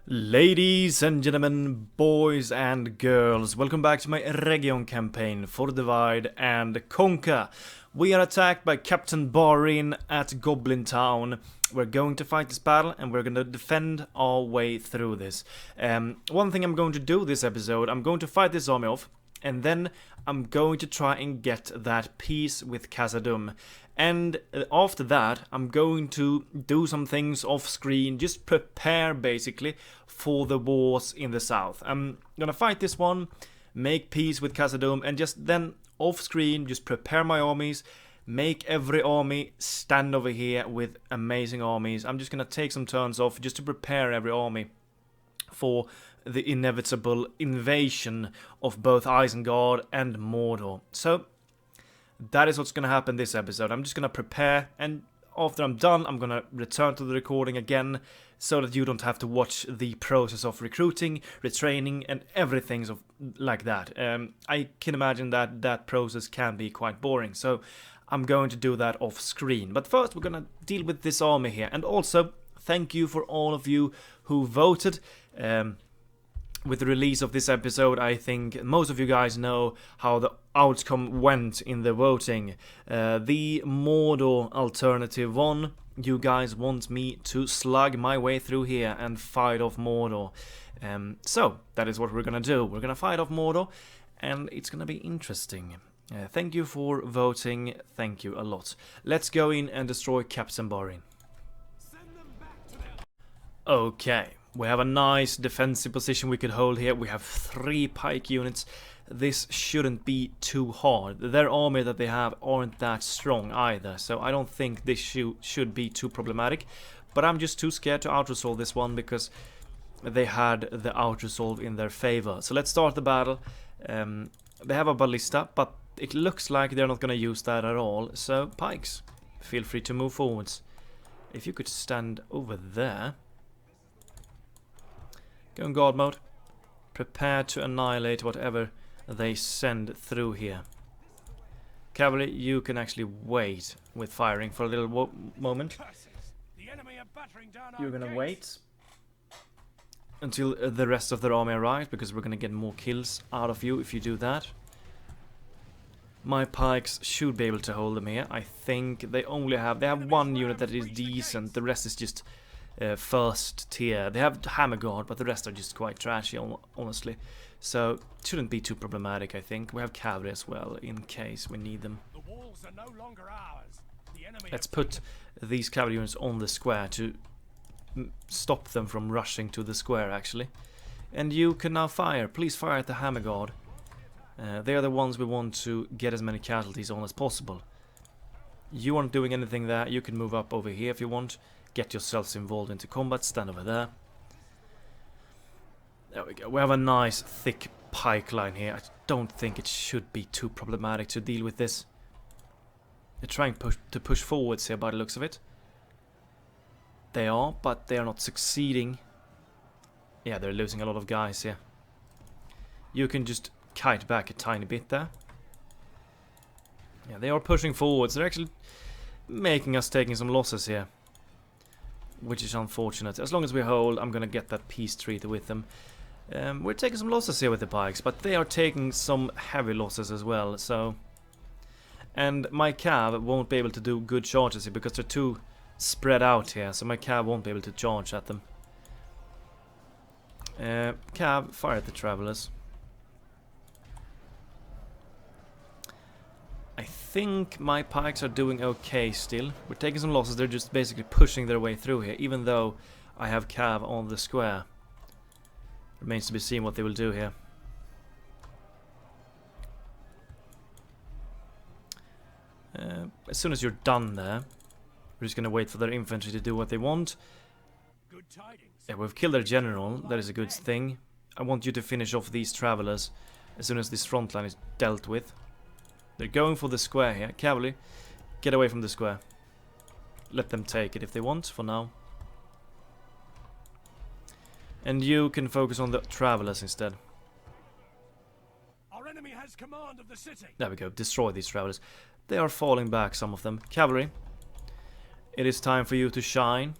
Ladies and gentlemen, boys and girls, welcome back to my Eregion campaign for Divide and Conquer. We are attacked by Captain Barin at Goblin Town. We're going to fight this battle and we're going to defend our way through this. One thing I'm going to do this episode, I'm going to fight this army off, and then I'm going to try and get that peace with Khazad-dûm. And after that, I'm going to do some things off screen, just prepare basically for the wars in the south. I'm gonna fight this one, make peace with Khazad-dûm, and just then off screen, just prepare my armies, make every army stand over here with amazing armies. I'm just gonna take some turns off just to prepare every army for the inevitable invasion of both Isengard and Mordor. So that is what's going to happen this episode. I'm just going to prepare, and after I'm done, I'm going to return to the recording again so that you don't have to watch the process of recruiting, retraining, and everything like that. I can imagine that that process can be quite boring, so I'm going to do that off screen. But first, we're going to deal with this army here, and also thank you for all of you who voted. With the release of this episode, I think most of you guys know how the outcome went in the voting. The Mordor alternative won. You guys want me to slug my way through here and fight off Mordor. So, that is what we're gonna do. We're gonna fight off Mordor, and it's gonna be interesting. Thank you for voting. Thank you a lot. Let's go in and destroy Captain Barin. Okay. We have a nice defensive position we could hold here. We have 3 pike units. This shouldn't be too hard. Their army that they have aren't that strong either, so I don't think this should be too problematic. But I'm just too scared to outresolve this one because they had the outresolve in their favor. So let's start the battle. They have a ballista, but it looks like they're not going to use that at all. So pikes, feel free to move forwards. If you could stand over there. Go in guard mode. Prepare to annihilate whatever they send through here. Cavalry, you can actually wait with firing for a little moment. You're gonna wait until the rest of their army arrives, because we're gonna get more kills out of you if you do that. My pikes should be able to hold them here. I think they have one unit that is decent. The rest is just first tier. They have hammer guard, but the rest are just quite trashy, honestly. So it shouldn't be too problematic, I think. We have cavalry as well in case we need them. The walls are no longer ours. The enemy. Let's put these cavalry units on the square to stop them from rushing to the square, actually. And you can now fire. Please fire at the hammer guard. They are the ones we want to get as many casualties on as possible. You aren't doing anything there. You can move up over here if you want. Get yourselves involved into combat. Stand over there. There we go. We have a nice thick pike line here. I don't think it should be too problematic to deal with this. They're trying to push forwards here by the looks of it. They are, but they are not succeeding. Yeah, they're losing a lot of guys here. You can just kite back a tiny bit there. Yeah, they are pushing forwards. They're actually making us taking some losses here, which is unfortunate. As long as we hold, I'm gonna get that peace treaty with them. We're taking some losses here with the pikes, but they are taking some heavy losses as well, so... And my cav won't be able to do good charges here because they're too spread out here, so my cav won't be able to charge at them. Cav, fire at the travelers. I think my pikes are doing okay still. We're taking some losses. They're just basically pushing their way through here, even though I have cav on the square. Remains to be seen what they will do here. As soon as you're done there, we're just going to wait for their infantry to do what they want. Good tidings. Yeah, we've killed their general. That is a good thing. I want you to finish off these travelers as soon as this front line is dealt with. They're going for the square here. Cavalry, get away from the square. Let them take it if they want, for now. And you can focus on the travelers instead. Our enemy has command of the city. There we go. Destroy these travelers. They are falling back, some of them. Cavalry, it is time for you to shine.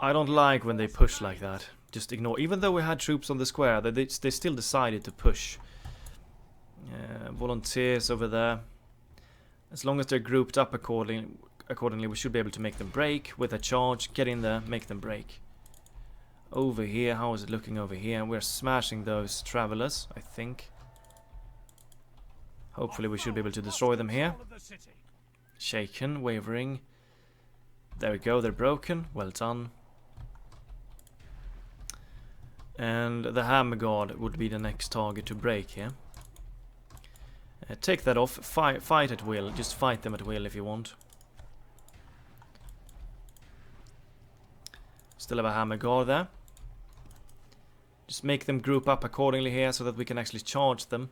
I don't like when they push like that. Just ignore. Even though we had troops on the square, they still decided to push. Volunteers over there. As long as they're grouped up accordingly, we should be able to make them break with a charge. Get in there, make them break. Over here, how is it looking over here? We're smashing those travelers, I think. Hopefully we should be able to destroy them here. Shaken, wavering. There we go, they're broken. Well done. And the hammer guard would be the next target to break here. Take that off. Fight at will. Just fight them at will if you want. Still have a hammer guard there. Just make them group up accordingly here so that we can actually charge them.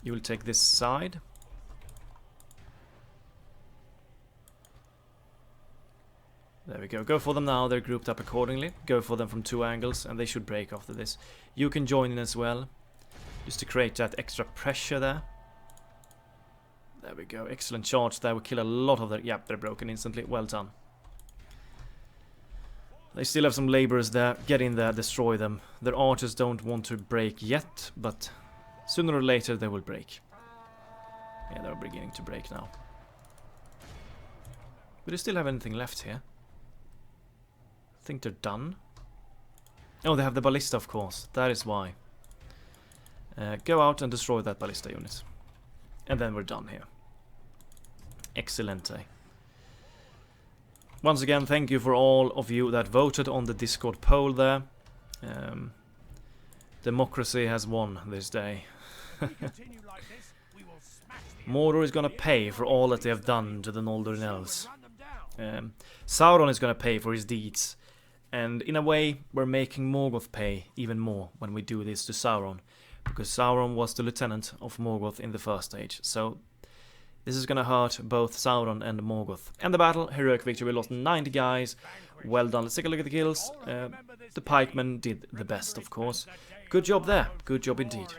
You will take this side. There we go. Go for them now. They're grouped up accordingly. Go for them from 2 angles and they should break after this. You can join in as well. Just to create that extra pressure there. There we go. Excellent charge there. We kill a lot of their... Yep, they're broken instantly. Well done. They still have some laborers there. Get in there, destroy them. Their archers don't want to break yet, but sooner or later they will break. Yeah, they're beginning to break now. Do they still have anything left here? I think they're done. Oh, they have the ballista, of course. That is why. Go out and destroy that ballista unit. And then we're done here. Excellente. Once again, thank you for all of you that voted on the Discord poll there. Democracy has won this day. Mordor is gonna pay for all that they have done to the Ñoldorin elves. Sauron is gonna pay for his deeds. And in a way, we're making Morgoth pay even more when we do this to Sauron. Because Sauron was the lieutenant of Morgoth in the first stage. So this is gonna hurt both Sauron and Morgoth. And the battle, heroic victory, we lost 90 guys. Well done. Let's take a look at the kills. The pikemen did the best, of course. Good job there. Good job indeed.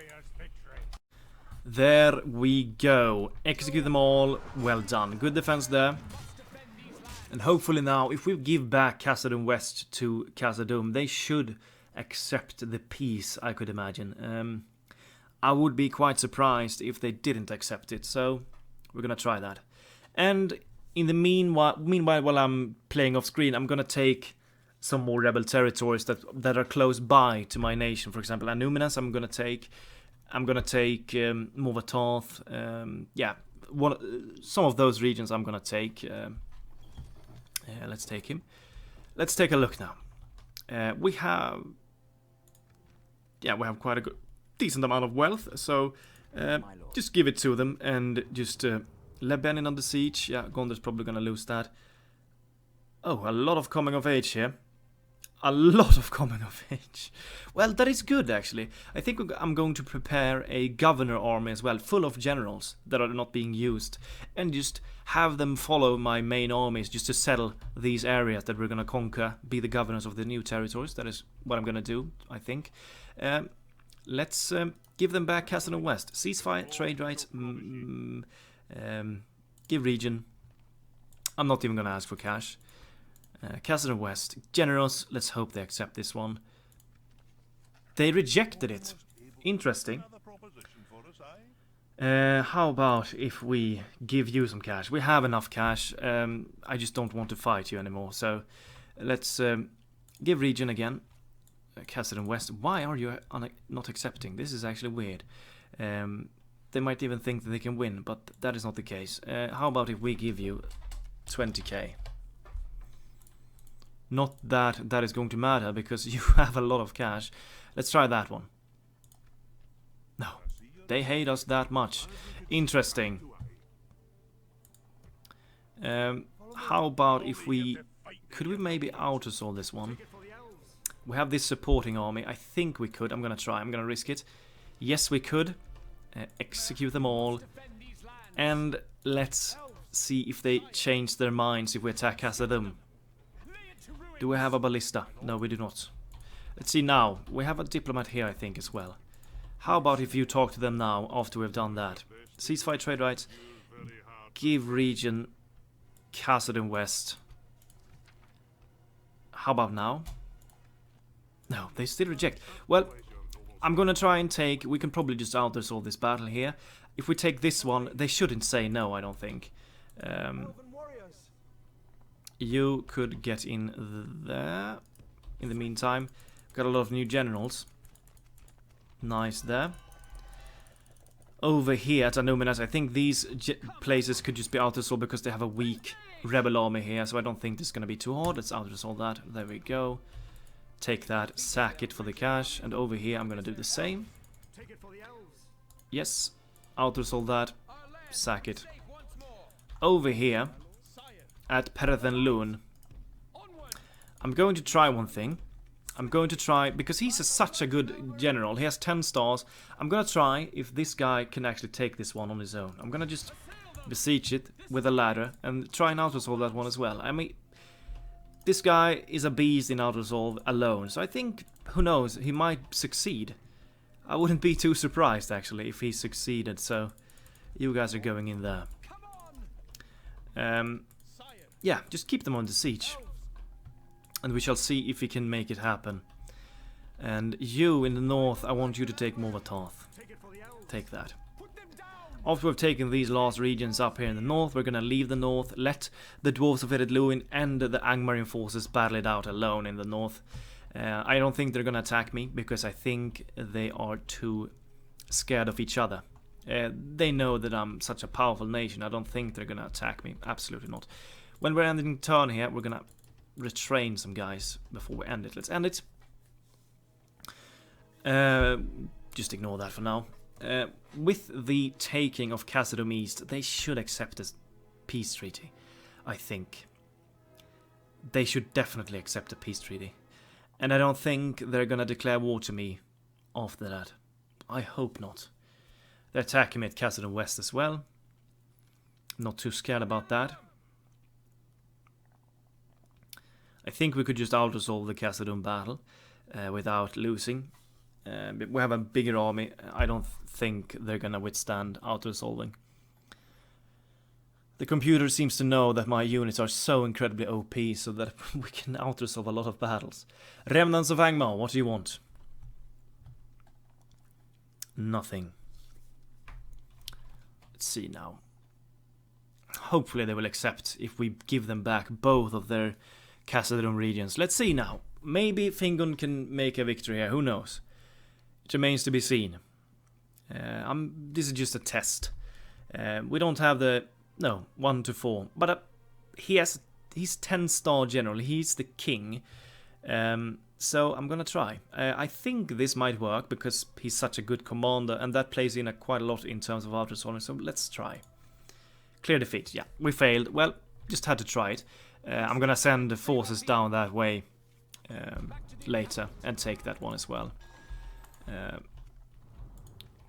There we go. Execute them all. Well done. Good defense there. And hopefully now, if we give back Khazad West to Khazad, they should accept the peace, I could imagine. I would be quite surprised if they didn't accept it, so we're gonna try that. And in the meanwhile while I'm playing off screen, I'm gonna take some more rebel territories that are close by to my nation. For example, Anuminas I'm gonna take Morvatarth, yeah, some of those regions I'm gonna take. Let's take him. Let's take a look now. We have quite a decent amount of wealth, so just give it to them and just Lebanon under siege. Yeah, Gondor's probably gonna lose that. Oh, a lot of coming of age here. A lot of coming of age. Well, that is good actually. I think I'm going to prepare a governor army as well, full of generals that are not being used, and just have them follow my main armies just to settle these areas that we're gonna conquer, be the governors of the new territories. That is what I'm gonna do, I think. Let's give them back Khazad West. Ceasefire, trade rights, give region. I'm not even gonna ask for cash. Khazad West, generous. Let's hope they accept this one. They rejected it. Interesting. How about if we give you some cash? We have enough cash. I just don't want to fight you anymore. So let's give region again. Khazad West. Why are you not accepting? This is actually weird. They might even think that they can win, but that is not the case. How about if we give you 20k? Not that that is going to matter because you have a lot of cash. Let's try that one. No, they hate us that much. Interesting. How about if we... Could we maybe outsource this one? We have this supporting army. I think we could. I'm gonna try. I'm gonna risk it. Yes, we could. Execute them all. And let's see if they change their minds if we attack Khazad. Do we have a ballista? No, we do not. Let's see now. We have a diplomat here, I think, as well. How about if you talk to them now, after we've done that? Ceasefire, trade rights. Give region Khazad West. How about now? No, they still reject. Well, I'm gonna try and take... We can probably just out-resolve this battle here. If we take this one, they shouldn't say no, I don't think. You could get in there. In the meantime, got a lot of new generals. Nice there. Over here at Anuminas, I think these places could just be out-resolved because they have a weak rebel army here, so I don't think this is gonna be too hard. Let's out-resolve that. There we go. Take that, sack it for the cash, and over here I'm gonna do the same. Yes, out-resolve that, sack it. Over here, at Perth and Lune, I'm going to try one thing. I'm going to try, because he's such a good general, he has 10 stars, I'm gonna try if this guy can actually take this one on his own. I'm gonna just besiege it with a ladder and try and out-resolve that one as well. I mean, this guy is a beast in out-resolve alone, so I think, who knows, he might succeed. I wouldn't be too surprised, actually, if he succeeded, so you guys are going in there. Yeah, just keep them on the siege. And we shall see if we can make it happen. And you in the north, I want you to take Morgoth. Take that. After we've taken these last regions up here in the north, we're gonna leave the north, let the dwarves of Eregion and the Angmarian forces battle it out alone in the north. I don't think they're gonna attack me, because I think they are too scared of each other. They know that I'm such a powerful nation. I don't think they're gonna attack me. Absolutely not. When we're ending turn here, we're gonna retrain some guys before we end it. Let's end it. Just ignore that for now. With the taking of Khazad-dûm East, they should accept this peace treaty. I think they should definitely accept a peace treaty, and I don't think they're gonna declare war to me after that. I hope not. They're attacking me at Khazad-dûm West as well. Not too scared about that. I think we could just out-resolve the Khazad-dûm battle without losing. But we have a bigger army. I don't think they're gonna withstand out-resolving. The computer seems to know that my units are so incredibly OP, so that we can out-resolve a lot of battles. Remnants of Angmar, what do you want? Nothing. Let's see now. Hopefully they will accept if we give them back both of their Khazad-dûm regions. Let's see now. Maybe Fingon can make a victory here, who knows? It remains to be seen. This is just a test. We don't have the... No, 1 to 4. But he's 10-star general. He's the king. So I'm gonna try. I think this might work because he's such a good commander, and that plays in quite a lot in terms of out-resolving. So let's try. Clear defeat. Yeah, we failed. Well, just had to try it. I'm gonna send the forces down that way later and take that one as well.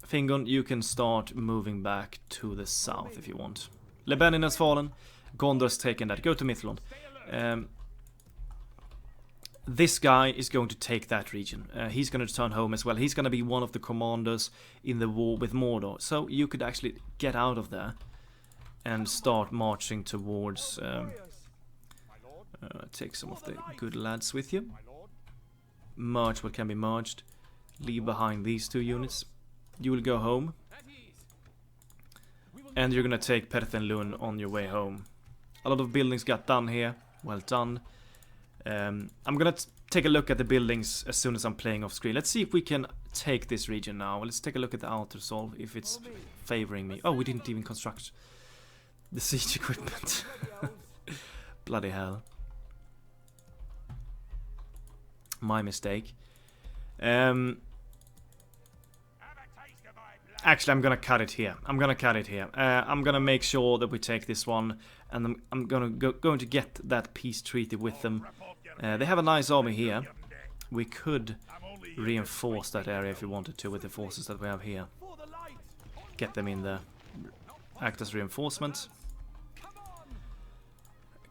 Fingon, you can start moving back to the south if you want. Lebanon has fallen. Gondor's taken that. Go to Mithlond. This guy is going to take that region. He's going to return home as well. He's going to be one of the commanders in the war with Mordor. So you could actually get out of there and start marching towards... take some of the good lads with you. Merge what can be merged. Leave behind these 2 units. You will go home. And you're gonna take Perth and Lune on your way home. A lot of buildings got done here. Well done. I'm gonna take a look at the buildings as soon as I'm playing off screen. Let's see if we can take this region now. Let's take a look at the out-resolve, if it's favoring me. Oh, we didn't even construct the siege equipment. Bloody hell. My mistake. Actually, I'm gonna cut it here. I'm gonna make sure that we take this one, and I'm going to get that peace treaty with them. They have a nice army here. We could reinforce that area if we wanted to with the forces that we have here. Get them in there. Act as reinforcement.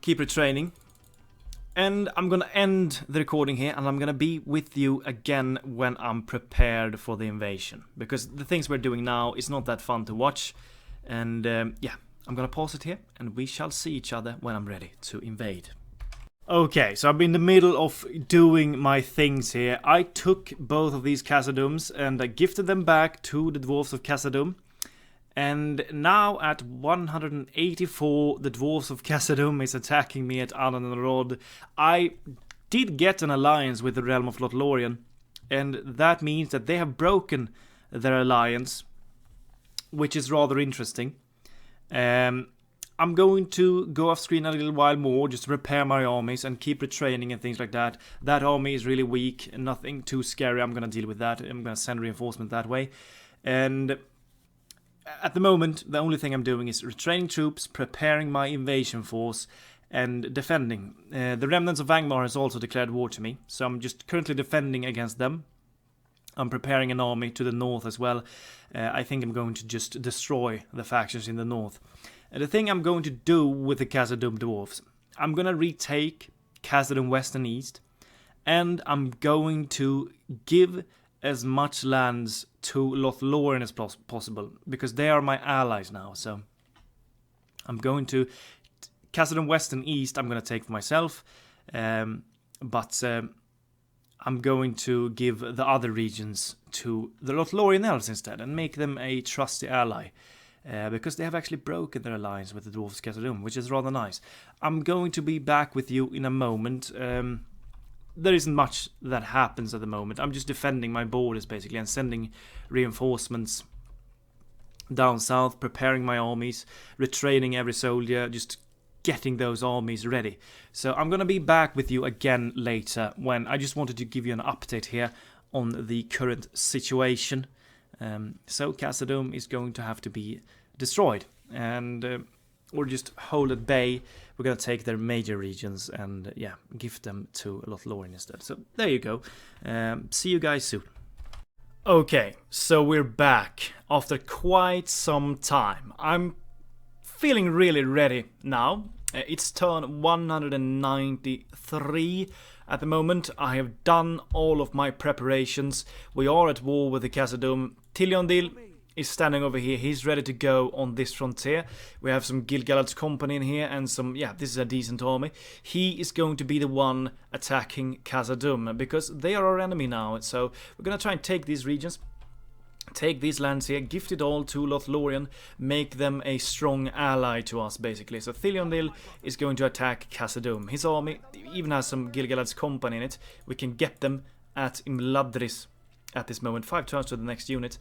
Keep retraining. And I'm gonna end the recording here, and I'm gonna be with you again when I'm prepared for the invasion. Because the things we're doing now is not that fun to watch. And yeah, I'm gonna pause it here, and we shall see each other when I'm ready to invade. Okay, so I'm in the middle of doing my things here. I took both of these Khazad-dûms and I gifted them back to the Dwarves of Khazad-dûm. And now at 184, the Dwarves of Khazad-dûm is attacking me at Ananrod. I did get an alliance with the Realm of Lothlorien, and that means that they have broken their alliance, which is rather interesting. I'm going to go off screen a little while more, just to repair my armies and keep retraining and things like that. That army is really weak, nothing too scary. I'm going to deal with that. I'm going to send reinforcement that way. And at the moment, the only thing I'm doing is retraining troops, preparing my invasion force, and defending. The remnants of Angmar has also declared war to me, so I'm just currently defending against them. I'm preparing an army to the north as well. I think I'm going to just destroy the factions in the north. And the thing I'm going to do with the Khazad-dûm dwarves, I'm going to retake Khazad-dûm west and east, and I'm going to give as much lands to Lothlorien as possible, because they are my allies now. So I'm going to Khazad-dûm west and east. I'm going to take for myself, but I'm going to give the other regions to the Lothlorien elves instead and make them a trusty ally. Because they have actually broken their alliance with the Dwarves of Khazad-dûm, which is rather nice. I'm going to be back with you in a moment. There isn't much that happens at the moment. I'm just defending my borders, basically, and sending reinforcements down south, preparing my armies, retraining every soldier, just getting those armies ready. So I'm going to be back with you again later, when I just wanted to give you an update here on the current situation. So Khazad-dûm is going to have to be destroyed, and or just hold at bay. We're going to take their major regions and give them to Lothlorien instead. So there you go. See you guys soon. Okay, so we're back after quite some time. I'm feeling really ready now. It's turn 193 at the moment. I have done all of my preparations. We are at war with the Khazad-dûm. Tirion is standing over here. He's ready to go on this frontier. We have some Gil-galad's company in here and some, this is a decent army. He is going to be the one attacking Khazad-dûm because they are our enemy now. So we're going to try and take these regions. Take these lands here, gift it all to Lothlorien, make them a strong ally to us, basically. So Tirion is going to attack Khazad-dûm. His army even has some Gil-galad's company in it. We can get them at Imladris at this moment. 5 turns to the next unit.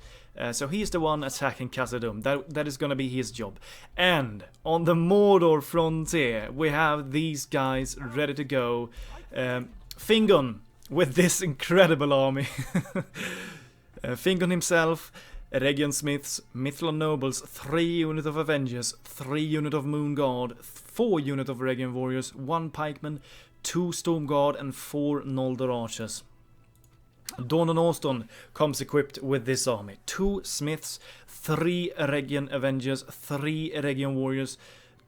So he is the one attacking Khazad-dûm. That is going to be his job. And on the Mordor frontier, we have these guys ready to go. Fingon with this incredible army. Fingon himself, Eregion smiths, Mithlon nobles, 3 units of avengers, 3 units of moon guard, 4 units of Eregion warriors, 1 pikeman, 2 storm guard, and 4 Ñoldor archers. Dawn and Austin comes equipped with this army: 2 smiths, 3 Eregion avengers, 3 Eregion warriors,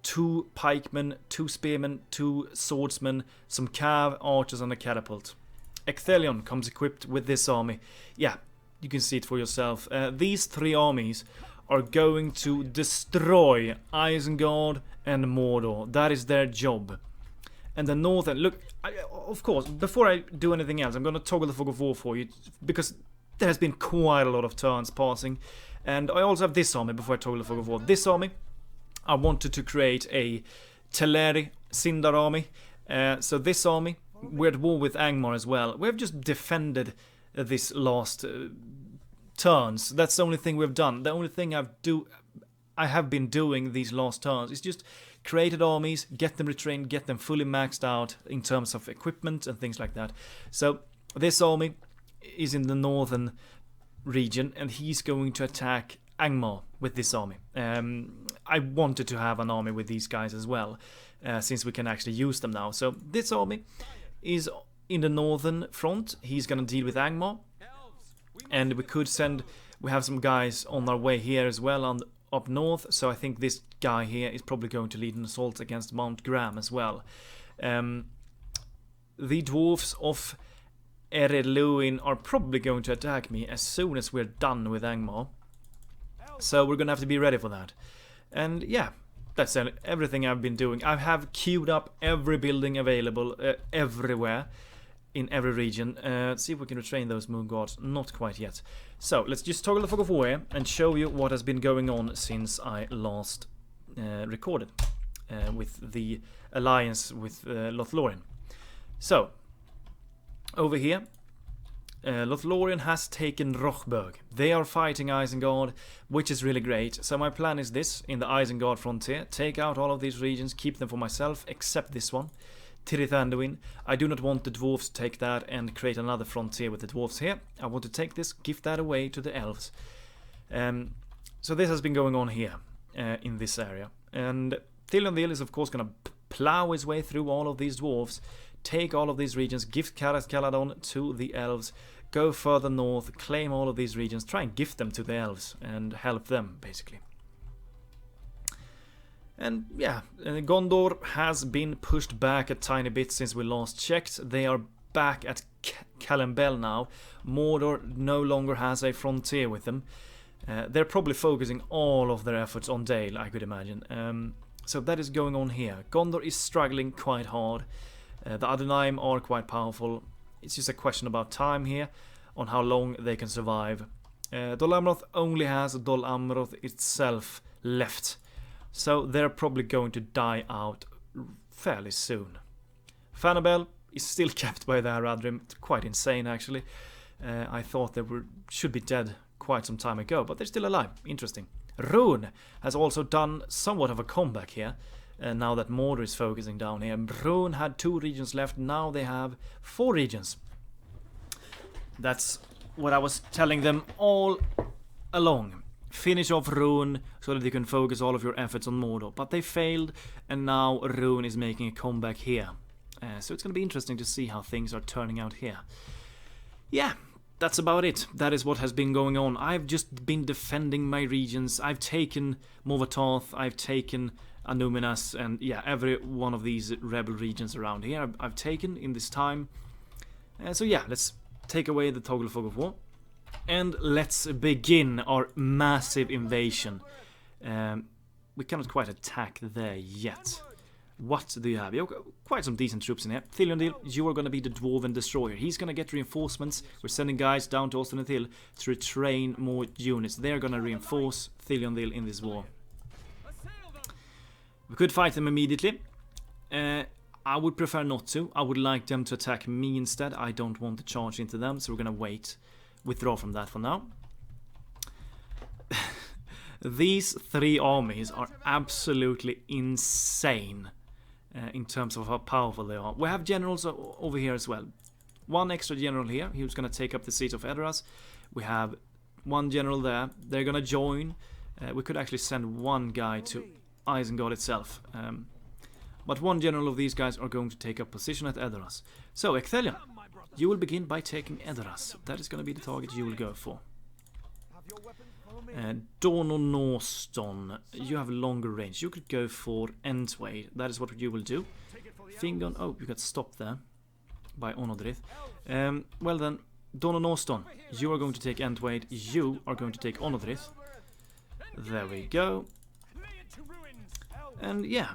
2 pikemen, 2 spearmen, 2 swordsmen, some cav archers, and a catapult. Ecthelion comes equipped with this army. You can see it for yourself. These 3 armies are going to destroy Isengard and Mordor. That is their job. And the northern... Look, of course, before I do anything else, I'm going to toggle the fog of war for you, because there has been quite a lot of turns passing. And I also have this army before I toggle the fog of war. This army, I wanted to create a Teleri Sindar army. So this army, we're at war with Angmar as well. We've just defended this last turns. That's the only thing we've done. The only thing I have been doing these last turns is just created armies, get them retrained, get them fully maxed out in terms of equipment and things like that. So this army is in the northern region, and he's going to attack Angmar with this army. I wanted to have an army with these guys as well, since we can actually use them now. So this army is in the northern front. He's gonna deal with Angmar, and we have some guys on our way here as well up north. So I think this guy here is probably going to lead an assault against Mount Graham as well. The dwarves of Ereluin are probably going to attack me as soon as we're done with Angmar, so we're gonna have to be ready for that. And that's everything I've been doing. I have queued up every building available everywhere in every region. Let's see if we can retrain those moon gods. Not quite yet. So let's just toggle the fog of war and show you what has been going on since I last recorded with the alliance with Lothlorien. So over here, Lothlorien has taken Rochberg. They are fighting Isengard, which is really great. So my plan is this, in the Isengard frontier, take out all of these regions, keep them for myself, except this one, Tirith. I do not want the dwarves to take that and create another frontier with the dwarves here. I want to take this, give that away to the elves. So this has been going on here, in this area. And Tirion is of course going to plow his way through all of these dwarves, take all of these regions, give Caras Caladon to the elves, go further north, claim all of these regions, try and gift them to the elves and help them, basically. And yeah, Gondor has been pushed back a tiny bit since we last checked. They are back at Calembel now. Mordor no longer has a frontier with them. They're probably focusing all of their efforts on Dale, I could imagine. So that is going on here. Gondor is struggling quite hard. The Adonai are quite powerful. It's just a question about time here, on how long they can survive. Dol Amroth only has Dol Amroth itself left, so they're probably going to die out fairly soon. Fëanor is still kept by the Haradrim. Quite insane, actually. I thought they should be dead quite some time ago, but they're still alive. Interesting. Rhûn has also done somewhat of a comeback here. Now that Mordor is focusing down here. Rhûn had 2 regions left, now they have 4 regions. That's what I was telling them all along. Finish off Rhûn so that you can focus all of your efforts on Mordor. But they failed, and now Rhûn is making a comeback here. So it's going to be interesting to see how things are turning out here. Yeah, that's about it. That is what has been going on. I've just been defending my regions. I've taken Morgoth, I've taken Anuminas, and yeah, every one of these rebel regions around here I've taken in this time. So yeah, let's take away the toggle fog of war and let's begin our massive invasion. We cannot quite attack there yet. What do you have? You have quite some decent troops in here. Tirion, you are going to be the Dwarven Destroyer. He's going to get reinforcements. We're sending guys down to Osternet Hill to retrain more units. They're going to reinforce Tirion in this war. We could fight them immediately. I would prefer not to. I would like them to attack me instead. I don't want to charge into them, so we're gonna wait. Withdraw from that for now. These 3 armies are absolutely insane in terms of how powerful they are. We have generals over here as well. 1 extra general here, who's gonna take up the seat of Edoras. We have 1 general there. They're gonna join. We could actually send 1 guy to Isengard itself. But 1 general of these guys are going to take up position at Edoras. So, Ecthelion, you will begin by taking Edoras. That is going to be the target you will go for. Dornonorston, you have longer range. You could go for Entwade. That is what you will do. Fingon, oh, you got stopped there by Onodrith. Well then, Dornonorston, you are going to take Entwade. You are going to take Onodrith. There we go. And yeah,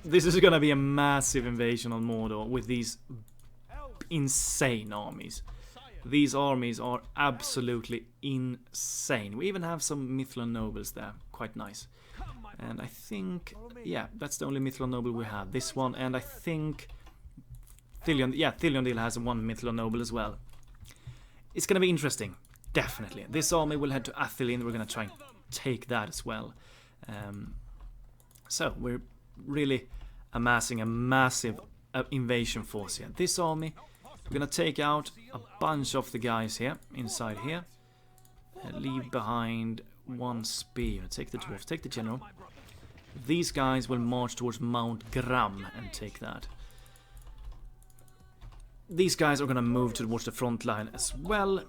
this is gonna be a massive invasion on Mordor with these insane armies. These armies are absolutely insane. We even have some Mithlond nobles there, quite nice. And I think, yeah, that's the only Mithlond noble we have. This one, and I think Tirion has 1 Mithlond noble as well. It's gonna be interesting, definitely. This army will head to Athelin. We're gonna try and take that as well. So we're really amassing a massive invasion force here. This army, we're gonna take out a bunch of the guys here, inside here. Leave behind 1 spear. Take the dwarf, take the general. These guys will march towards Mount Gram and take that. These guys are gonna move towards the front line as well.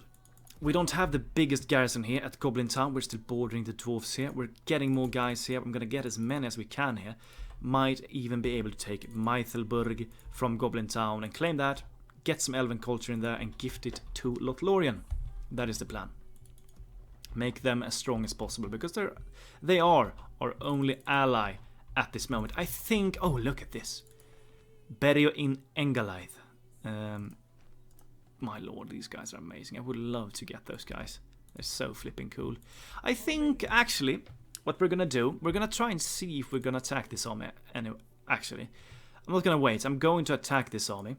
We don't have the biggest garrison here at Goblin Town. We're still bordering the dwarves here. We're getting more guys here. I'm gonna get as many as we can here. Might even be able to take Meithelburg from Goblin Town and claim that. Get some Elven culture in there and gift it to Lothlorien. That is the plan. Make them as strong as possible, because they are our only ally at this moment. I think... Oh, look at this. Berio in Engalaith. My lord, these guys are amazing. I would love to get those guys. They're so flipping cool. I think, actually, what we're gonna do, we're gonna try and see if we're gonna attack this army. Anyway, actually, I'm not gonna wait. I'm going to attack this army.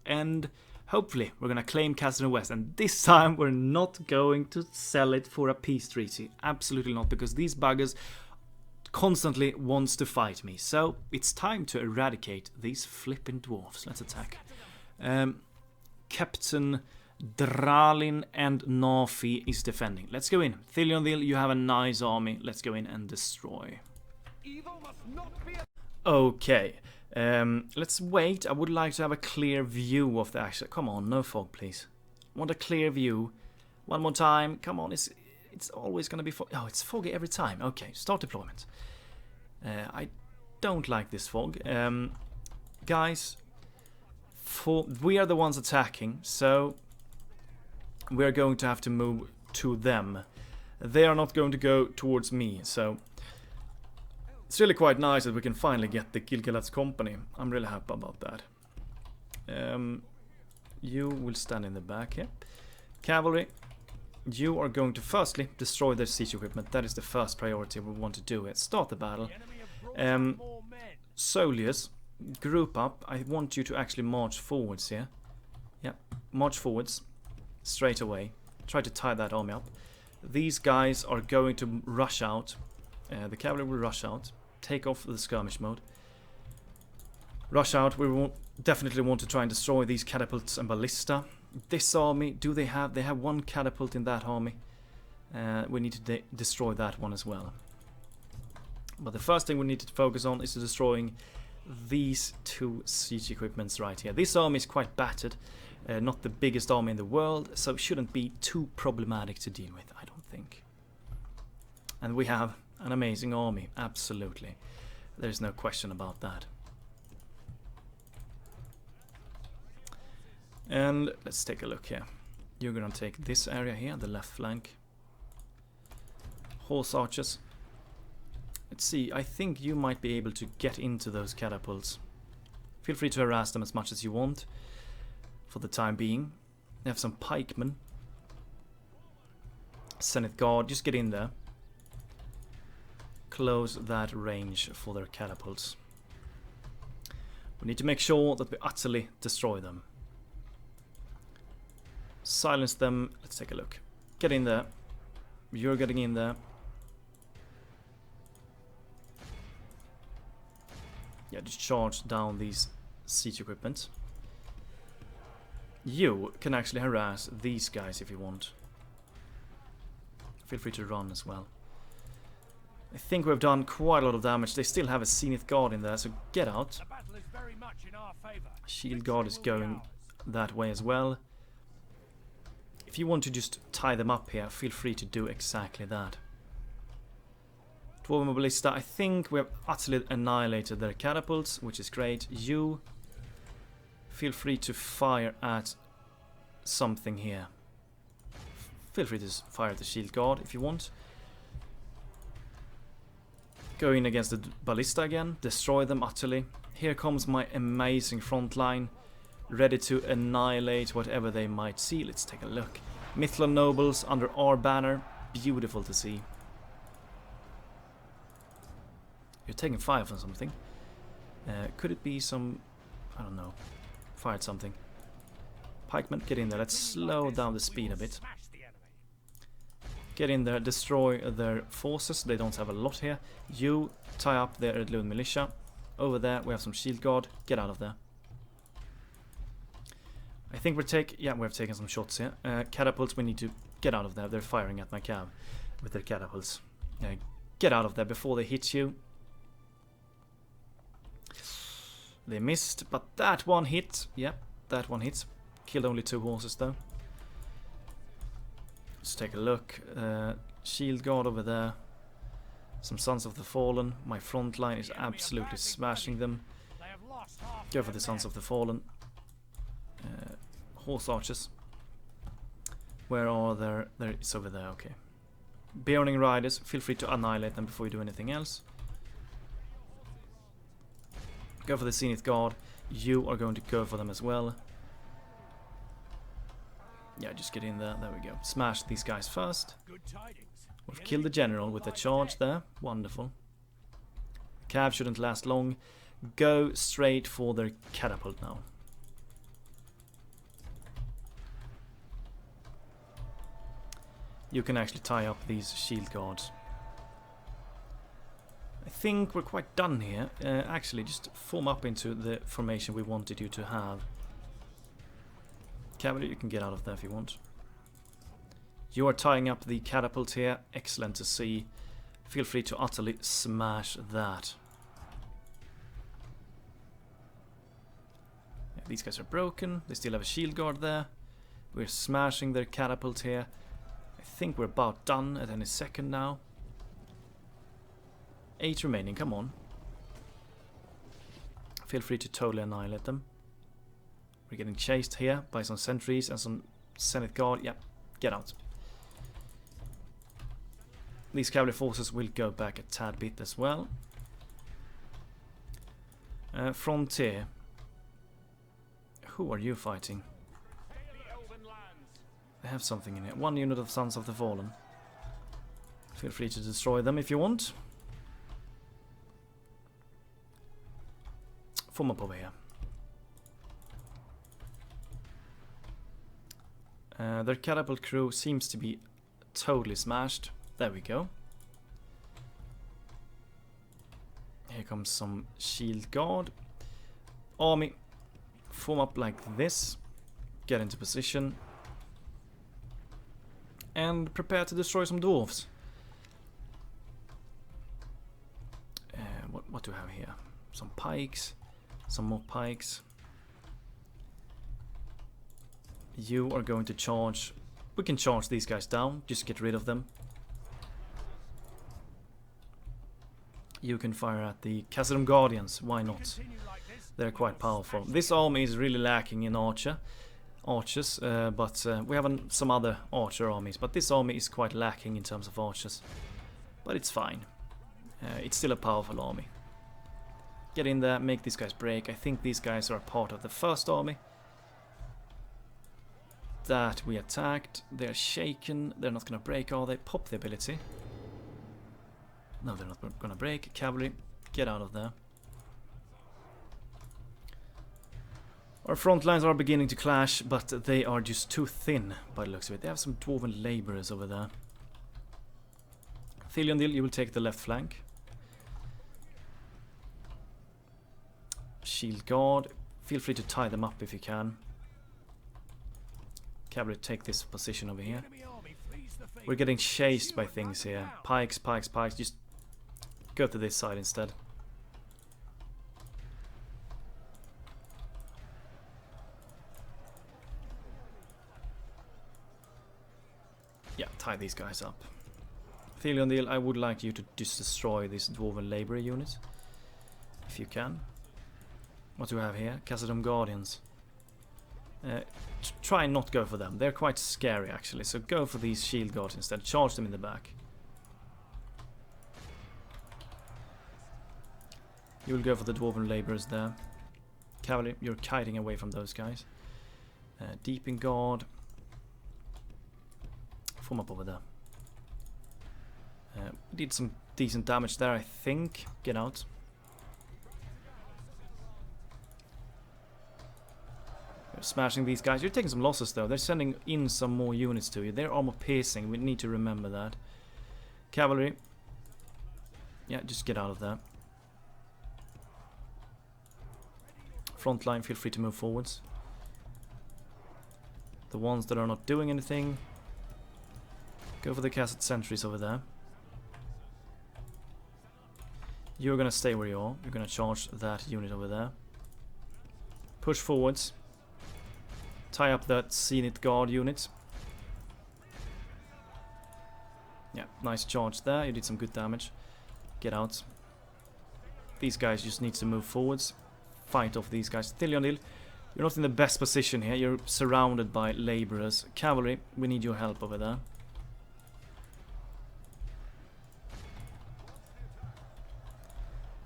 And hopefully, we're gonna claim Castle West. And this time, we're not going to sell it for a peace treaty. Absolutely not, because these buggers constantly wants to fight me. So, it's time to eradicate these flipping dwarfs. Let's attack. Captain Dralin and Nafi is defending. Let's go in. Tirion, you have a nice army. Let's go in and destroy. Okay. Let's wait. I would like to have a clear view of the action. Come on, no fog, please. I want a clear view. One more time. Come on, it's always going to be foggy. Oh, it's foggy every time. Okay, start deployment. I don't like this fog. Guys, we are the ones attacking, so we are going to have to move to them. They are not going to go towards me, so it's really quite nice that we can finally get the Gilgalad's company. I'm really happy about that. You will stand in the back here. Cavalry, you are going to firstly destroy their siege equipment. That is the first priority we want to do. Start the battle. Soldiers, group up. I want you to actually march forwards here. Yeah, march forwards straight away. Try to tie that army up. These guys are going to rush out. The cavalry will rush out. Take off the skirmish mode. Rush out. We will definitely want to try and destroy these catapults and ballista. This army, they have one catapult in that army. We need to destroy that one as well. But the first thing we need to focus on is destroying these two siege equipments right here. This army is quite battered. Not the biggest army in the world, so it shouldn't be too problematic to deal with, I don't think. And we have an amazing army, absolutely. There's no question about that. And let's take a look here. You're gonna take this area here, the left flank. Horse archers. Let's see, I think you might be able to get into those catapults. Feel free to harass them as much as you want. For the time being. They have some pikemen. Senate Guard, just get in there. Close that range for their catapults. We need to make sure that we utterly destroy them. Silence them. Let's take a look. Get in there. You're getting in there. Yeah, just charge down these siege equipment. You can actually harass these guys if you want. Feel free to run as well. I think we've done quite a lot of damage. They still have a Zenith Guard in there, so get out. Shield Guard is going that way as well. If you want to just tie them up here, feel free to do exactly that. Dwarven Ballista, I think we have utterly annihilated their catapults, which is great. You feel free to fire at something here. Feel free to fire at the Shield Guard if you want. Go in against the Ballista again, destroy them utterly. Here comes my amazing front line, ready to annihilate whatever they might see. Let's take a look. Mithril nobles under our banner, beautiful to see. You're taking 5 on something. Could it be some... I don't know. Fired something. Pikemen, get in there. Let's slow down the speed a bit. Get in there, destroy their forces. They don't have a lot here. You tie up their Elven militia. Over there, we have some shield guard. Get out of there. I think we have taken some shots here. Catapults, we need to get out of there. They're firing at my cav with their catapults. Get out of there before they hit you. They missed, but that one hit. Yep, that one hits. Killed only 2 horses though. Let's take a look. Shield guard over there. Some Sons of the Fallen. My front line is absolutely smashing them. Go for the Sons of the Fallen. Horse archers. Where are there? It's over there, okay. Burning Riders, feel free to annihilate them before you do anything else. Go for the Zenith Guard. You are going to go for them as well. Yeah, just get in there. There we go. Smash these guys first. Good tidings. We've killed the general with the charge there. Wonderful. Cav shouldn't last long. Go straight for their catapult now. You can actually tie up these shield guards. I think we're quite done here. Actually, just form up into the formation we wanted you to have. Cavalry, you can get out of there if you want. You are tying up the catapult here. Excellent to see. Feel free to utterly smash that. Yeah, these guys are broken. They still have a shield guard there. We're smashing their catapult here. I think we're about done at any second now. 8 remaining, come on. Feel free to totally annihilate them. We're getting chased here by some sentries and some Zenith Guard. Yeah, get out. These cavalry forces will go back a tad bit as well. Frontier. Who are you fighting? They have something in here. 1 unit of Sons of the Fallen. Feel free to destroy them if you want. Form up over here. Their catapult crew seems to be totally smashed. There we go. Here comes some shield guard. Army, form up like this. Get into position. And prepare to destroy some dwarves. What do we have here? Some pikes. Some more pikes. You are going to charge. We can charge these guys down. Just get rid of them. You can fire at the Casteth Guardians. Why not? They're quite powerful. This army is really lacking in archers, but we have some other archer armies. But this army is quite lacking in terms of archers. But it's fine. It's still a powerful army. Get in there, make these guys break. I think these guys are part of the first army that we attacked. They're shaken. They're not going to break, are they? Pop the ability. No, they're not going to break. Cavalry, get out of there. Our front lines are beginning to clash, but they are just too thin by the looks of it. They have some dwarven laborers over there. Tirion, you will take the left flank. Shield guard. Feel free to tie them up if you can. Cavalry, take this position over here. We're getting chased by things here. Pikes, pikes, pikes. Just go to this side instead. Yeah, tie these guys up. Tirion, I would like you to just destroy this dwarven labor unit. If you can. What do we have here? Casteth Guardians. Try and not go for them. They're quite scary actually. So go for these shield guards instead. Charge them in the back. You will go for the dwarven laborers there. Cavalry, you're kiting away from those guys. Deep in guard. Form up over there. Did some decent damage there, I think. Get out. You're smashing these guys. You're taking some losses though. They're sending in some more units to you. They're armor piercing. We need to remember that. Cavalry. Yeah, just get out of there. Front line, feel free to move forwards. The ones that are not doing anything, go for the casteth sentries over there. You're gonna stay where you are. You're gonna charge that unit over there. Push forwards. Tie up that Zenith Guard unit. Yeah, nice charge there. You did some good damage. Get out. These guys just need to move forwards. Fight off these guys. Tirion, you're not in the best position here. You're surrounded by laborers. Cavalry, we need your help over there.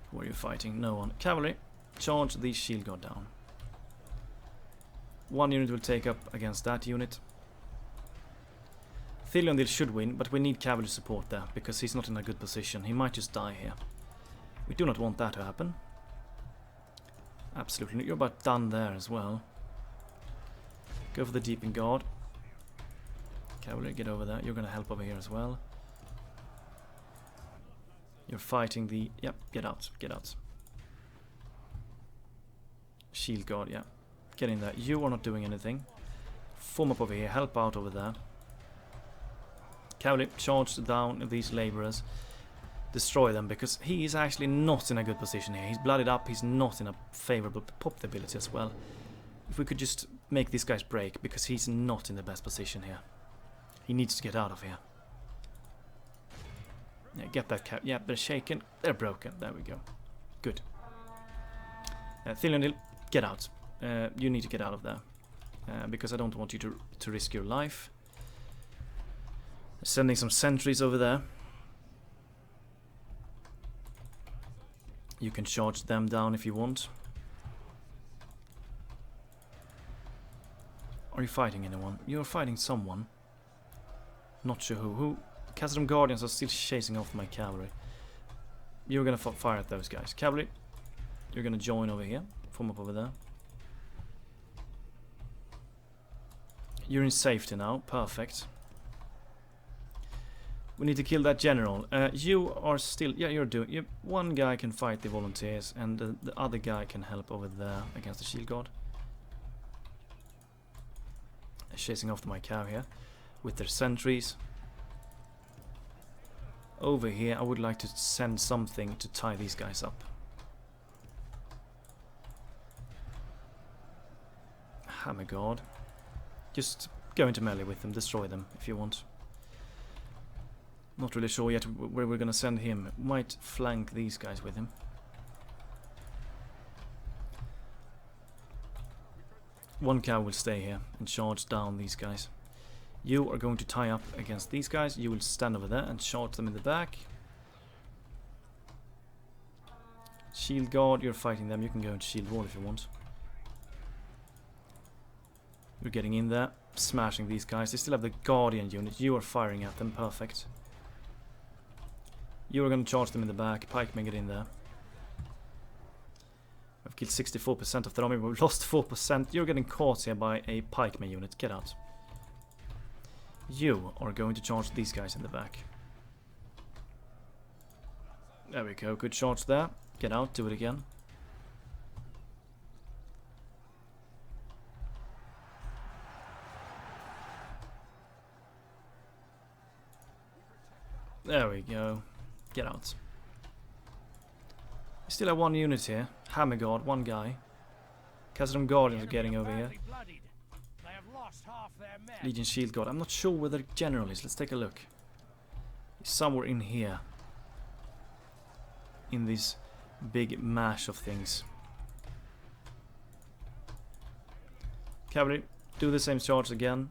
Who are you fighting? No one. Cavalry, charge the shield guard down. One unit will take up against that unit. Tirion should win, but we need cavalry support there, because he's not in a good position. He might just die here. We do not want that to happen. Absolutely not. You're about done there as well. Go for the deepened guard. Cavalry, get over there. You're going to help over here as well. You're fighting the... Yep, get out, get out. Shield guard, yeah. Get in there. You are not doing anything. Form up over here, help out over there. Cavalry, charge down these laborers. Destroy them, because he is actually not in a good position here. He's blooded up, he's not in a favorable pop ability as well. If we could just make these guys break, because he's not in the best position here. He needs to get out of here. Yeah, get that cap. Yeah, they're shaken. They're broken. There we go. Good. Tirion, get out. You need to get out of there. Because I don't want you to risk your life. Sending some sentries over there. You can charge them down if you want. Are you fighting anyone? You're fighting someone. Not sure who. Casteth Guardians are still chasing off my cavalry. You're gonna fire at those guys. Cavalry, you're gonna join over here. Form up over there. You're in safety now. Perfect. We need to kill that general. You are still... Yeah, you're doing... one guy can fight the volunteers, and the other guy can help over there against the shield guard. Chasing after my cow here with their sentries. Over here, I would like to send something to tie these guys up. Hammer guard. Just go into melee with them, destroy them if you want. Not really sure yet where we're gonna send him. Might flank these guys with him. One cow will stay here and charge down these guys. You are going to tie up against these guys. You will stand over there and charge them in the back. Shield guard, you're fighting them. You can go into shield wall if you want. You're getting in there, smashing these guys. They still have the guardian unit. You are firing at them. Perfect. You are going to charge them in the back. Pikemen, get in there. I've killed 64% of their army. We've lost 4%. You're getting caught here by a pikeman unit. Get out. You are going to charge these guys in the back. There we go. Good charge there. Get out. Do it again. There we go. Get out. We still have one unit here. Hammer guard, one guy. Casteth Guardians are getting over here. Legion shield guard. I'm not sure where the general is. Let's take a look. He's somewhere in here. In this big mash of things. Cavalry, do the same charge again.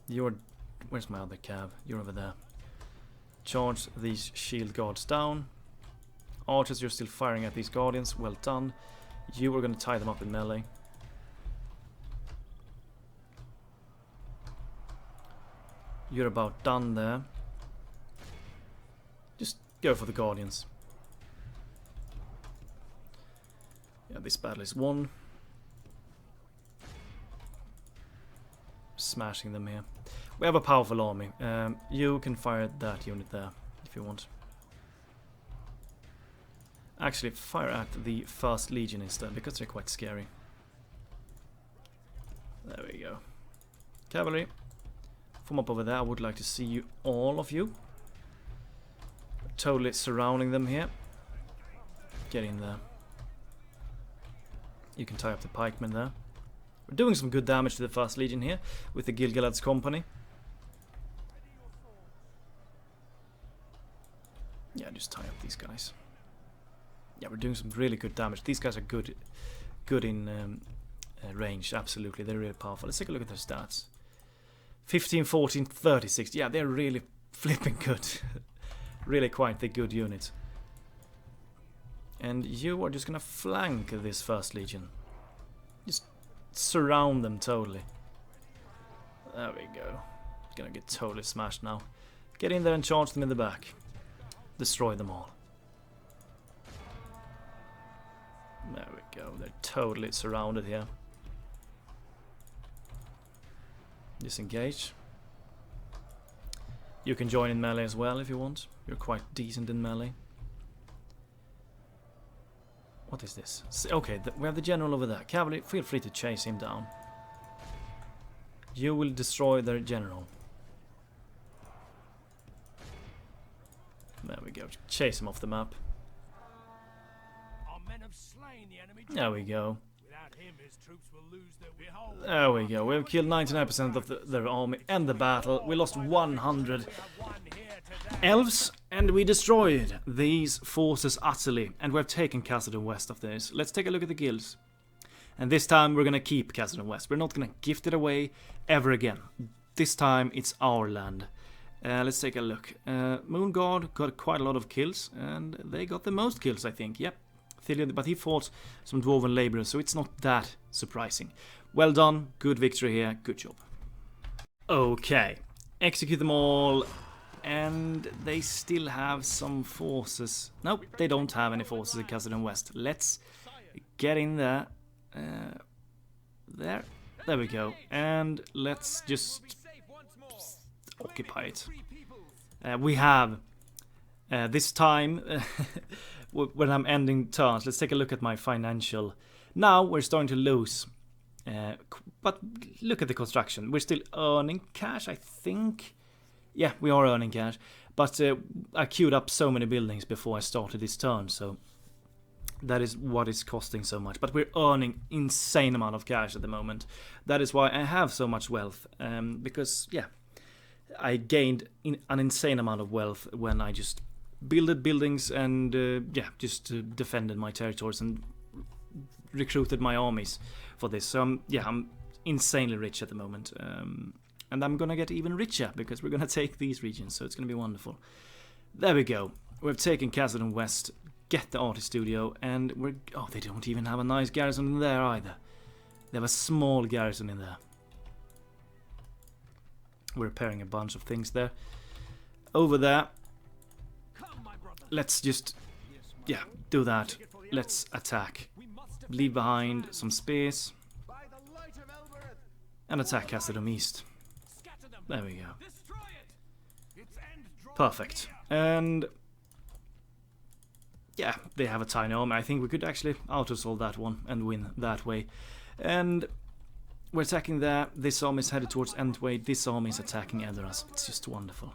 You're... Where's my other cav? You're over there. Charge these shield guards down. Archers, you're still firing at these guardians. Well done. You are going to tie them up in melee. You're about done there. Just go for the guardians. Yeah, this battle is won. Smashing them here. We have a powerful army. You can fire that unit there if you want. Actually, fire at the first legion instead, because they're quite scary. There we go. Cavalry, form up over there. I would like to see you, all of you. Totally surrounding them here. Get in there. You can tie up the pikemen there. We're doing some good damage to the first legion here with the Gilgalad's company. Yeah, just tie up these guys. Yeah, we're doing some really good damage. These guys are good in range, absolutely. They're really powerful. Let's take a look at their stats. 15, 14, 36. Yeah, they're really flipping good. Really quite the good unit. And you are just gonna flank this first legion. Just surround them totally. There we go. Gonna get totally smashed now. Get in there and charge them in the back. Destroy them all. There we go. They're totally surrounded here. Disengage. You can join in melee as well if you want. You're quite decent in melee. What is this? Okay, we have the general over there. Cavalry, feel free to chase him down. You will destroy their general. There we go. Chase him off the map. Our men have slain the enemy. There we go. Without him, his troops will lose their behold. There we go. We've killed 99% of their army and the battle. We lost 100 elves and we destroyed these forces utterly. And we've taken Casteth West of this. Let's take a look at the guilds. And this time we're gonna keep Casteth West. We're not gonna gift it away ever again. This time it's our land. Let's take a look. Moonguard got quite a lot of kills, and they got the most kills, I think. Yep, Tirion, but he fought some dwarven laborers, so it's not that surprising. Well done, good victory here, good job. Okay, execute them all, and they still have some forces. Nope, they don't have any forces in Casteth West. Let's get in there. There we go, and let's just occupy it. We have this time when I'm ending turns. Let's take a look at my financial. Now we're starting to lose, but look at the construction. We're still earning cash, I think. Yeah, we are earning cash, but I queued up so many buildings before I started this turn, so that is what is costing so much. But we're earning insane amount of cash at the moment. That is why I have so much wealth, because yeah, I gained an insane amount of wealth when I just builded buildings and yeah, just defended my territories and recruited my armies for this. So yeah, I'm insanely rich at the moment, and I'm gonna get even richer because we're gonna take these regions. So it's gonna be wonderful. There we go. We've taken Casteth West, get the artist studio, and we're they don't even have a nice garrison in there either. They have a small garrison in there. We're repairing a bunch of things there. Over there. Let's just, yeah, do that. Let's attack. Leave behind some spears. And attack Casteth East. There we go. Perfect. And yeah, they have a tiny army. I think we could actually auto-solve that one and win that way. And we're attacking there. This army is headed towards Entway. This army is attacking Edoras. It's just wonderful.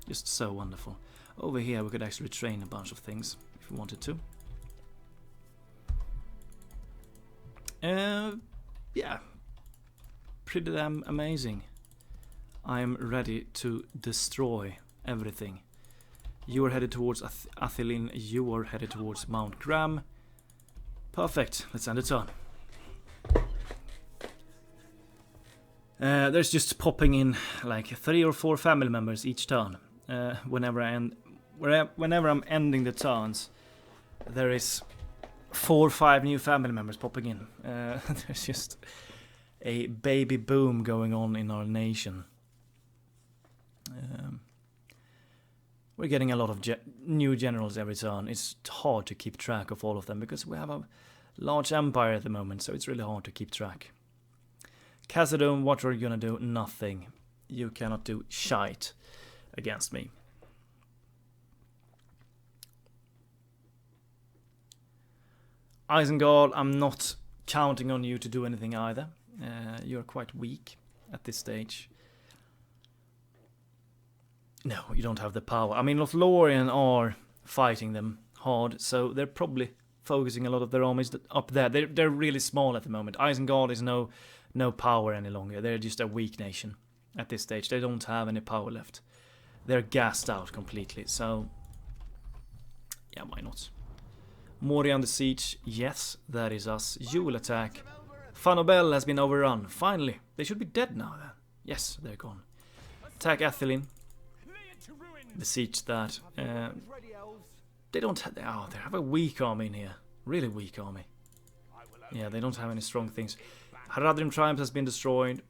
Just so wonderful. Over here we could actually train a bunch of things if we wanted to. Yeah. Pretty damn amazing. I am ready to destroy everything. You are headed towards Athelin. You are headed towards Mount Graham. Perfect. Let's end the turn. There's just popping in like 3 or 4 family members each turn. Whenever I'm ending the turns, there is 4 or 5 new family members popping in. There's just a baby boom going on in our nation. We're getting a lot of new generals every turn. It's hard to keep track of all of them because we have a large empire at the moment, so it's really hard to keep track. Khazad-dûm, what are you gonna do? Nothing. You cannot do shite against me. Isengard, I'm not counting on you to do anything either. You're quite weak at this stage. No, you don't have the power. I mean, Lothlorien are fighting them hard, so they're probably focusing a lot of their armies up there. They're really small at the moment. Isengard is no power any longer. They're just a weak nation at this stage. They don't have any power left. They're gassed out completely, so yeah, why not? Moria under siege, yes, that is us. You will attack. Fëanor has been overrun. Finally, they should be dead now then. Yes, they're gone. Attack Athelin. Besiege that. They don't have... Oh, they have a weak army in here. Really weak army. Yeah, they don't have any strong things. Haradrim Triumph has been destroyed.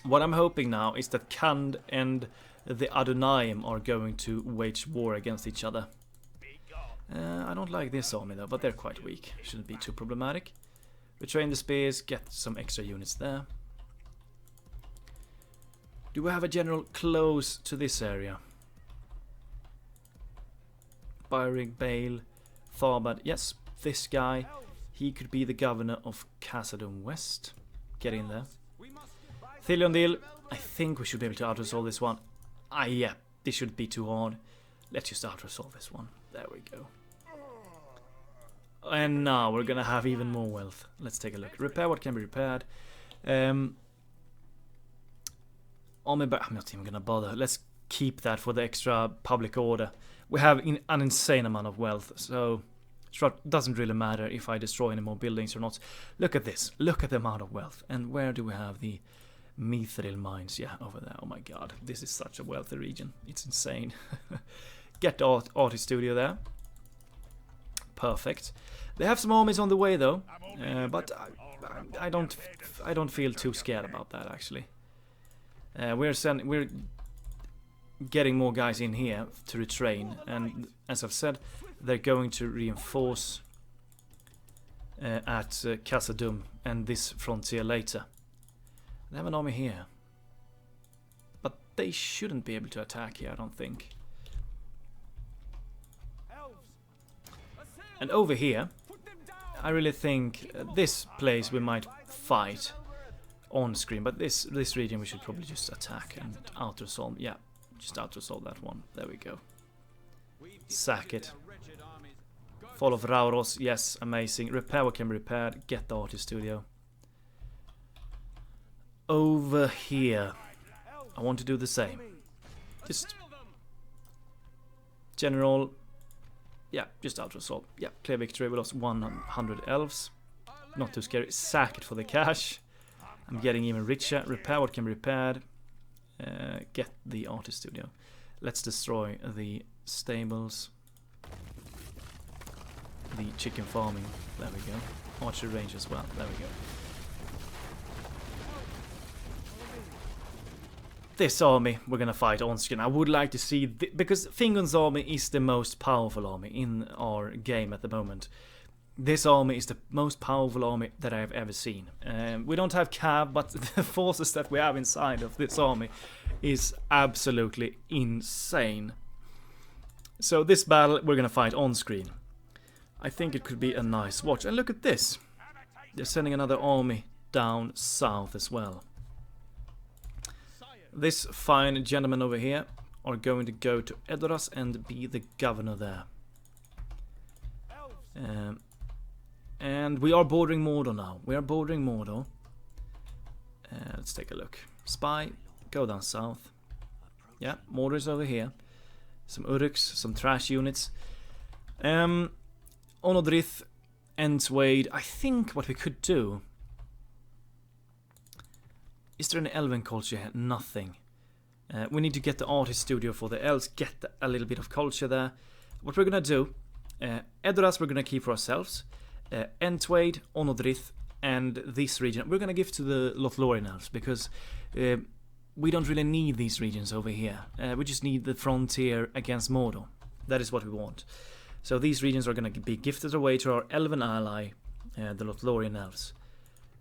What I'm hoping now is that Khand and the Adunaim are going to wage war against each other. I don't like this army though, but they're quite weak. Shouldn't be too problematic. Retrain the spears, get some extra units there. Do we have a general close to this area? Byrig, Bale, Tharbad. Yes, this guy. He could be the governor of Khazad West. Get in there. Tirion, I think we should be able to out-resolve this one. Yeah, this shouldn't be too hard. Let's just out-resolve this one. There we go. And now we're gonna have even more wealth. Let's take a look. Repair what can be repaired. Army, but I'm not even gonna bother. Let's keep that for the extra public order. We have an insane amount of wealth, so it doesn't really matter if I destroy any more buildings or not. Look at this. Look at the amount of wealth. And where do we have the Mithril mines? Yeah, over there. Oh my god, this is such a wealthy region. It's insane. Get the artist studio there. Perfect. They have some armies on the way though, but I don't feel too scared about that actually. We're getting more guys in here to retrain, and as I've said, they're going to reinforce at Khazad and this frontier later. They have an army here, but they shouldn't be able to attack here, I don't think. And over here, I really think this place we might fight on screen, but this region we should probably just attack and out-resolve. Yeah, just out-resolve that one. There we go. Sack it. Fall of Rauros, yes, amazing. Repair what can be repaired. Get the artist studio. Over here, I want to do the same. Just general. Yeah, just out-resolve. Yeah, clear victory. We lost 100 elves. Not too scary. Sack it for the cash. I'm getting even richer. Repair what can be repaired. Get the artist studio. Let's destroy the stables. The chicken farming. There we go. Archery range as well. There we go. This army we're gonna fight on screen. I would like to see because Fingon's army is the most powerful army in our game at the moment. This army is the most powerful army that I have ever seen. We don't have Cav, but the forces that we have inside of this army is absolutely insane. So this battle we're gonna fight on screen. I think it could be a nice watch. And look at this. They're sending another army down south as well. This fine gentleman over here are going to go to Edoras and be the governor there. And we are bordering Mordor now. We are bordering Mordor. Let's take a look. Spy, go down south. Yeah, Mordor is over here. Some Uruks, some trash units. Onodrith, Entwade. I think what we could do... Is there any Elven culture here? Nothing. We need to get the artist studio for the elves, get a little bit of culture there. What we're gonna do, Edoras we're gonna keep for ourselves. Entwade, Onodrith, and this region we're gonna give to the Lothlorien elves because we don't really need these regions over here. We just need the frontier against Mordor. That is what we want. So these regions are gonna be gifted away to our Elven ally, the Lothlorien elves.